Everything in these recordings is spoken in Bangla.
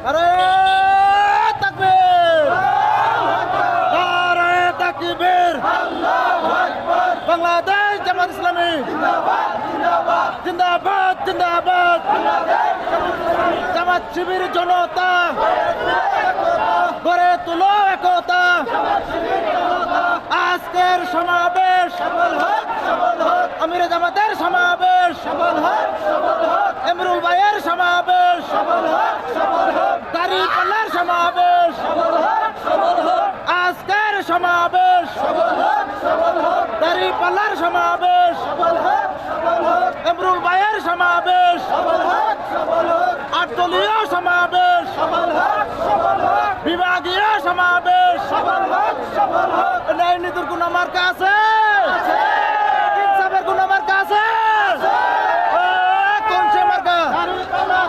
আরে তাকবীর, নারে তাকবীর, বাংলাদেশ জামাত ইসলামী জিন্দাবাদ জিন্দাবাদ, জামাত শিবির জনতা গড়ে তুলো একতা, আজকের সমাবেশ আমির জামাতের সমাবেশ, এমরুল ভাইয়ের সমাবেশ, দাড়ি পাল্লার সমাবেশ, আজকের সমাবেশ দাড়ি পাল্লার সমাবেশ, এমরুল ভাইয়ের সমাবেশ, আটদলীয় সমাবেশ, বিভাগীয় সমাবেশ, ন্যায় নীতির কোন মার্কা আছে? ইনসাফের কোন মার্কা আছে? কোন সে মার্কা?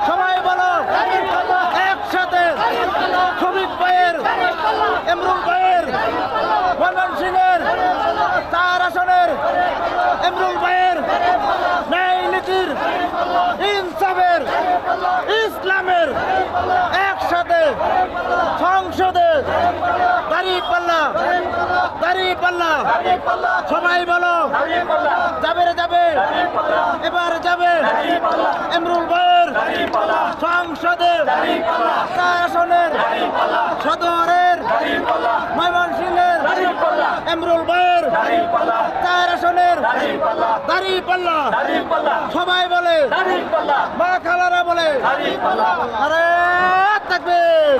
সবাই বলো একসাথে। শফিক ভাইয়ের, এমরুল ভাইয়ের, ময়মনসিংহের 4 আসনের এমরুল ভাইয়ের ন্যায় নীতির, ইনসাফের, ইসলামের একসাথে সংসদে দাঁড়িপাল্লা দাঁড়িপাল্লা, সবাই বলো যাবে রে যাবে, এবার যাবে এমরুল ভাইয়ের সংসদে 4 আসনের সদরের ময়মনসিংহের এমরুল ভাইয়ের 4 আসনের দাঁড়িপাল্লা, সবাই বলে মা খালারা বলে আরে তাকবীর,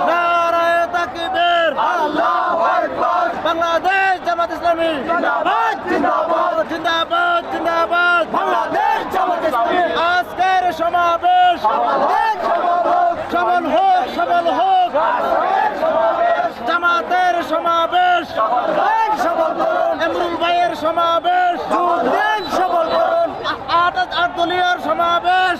নারে তাকবীর, বাংলাদেশ জামাত ইসলামী জিন্দাবাদ জিন্দাবাদ জিন্দাবাদ, আজকের সমাবেশ সবল হোক সবল হোক, জামাতের সমাবেশ, এমরুল ভাইয়ের সমাবেশ, আট দলীয় সমাবেশ,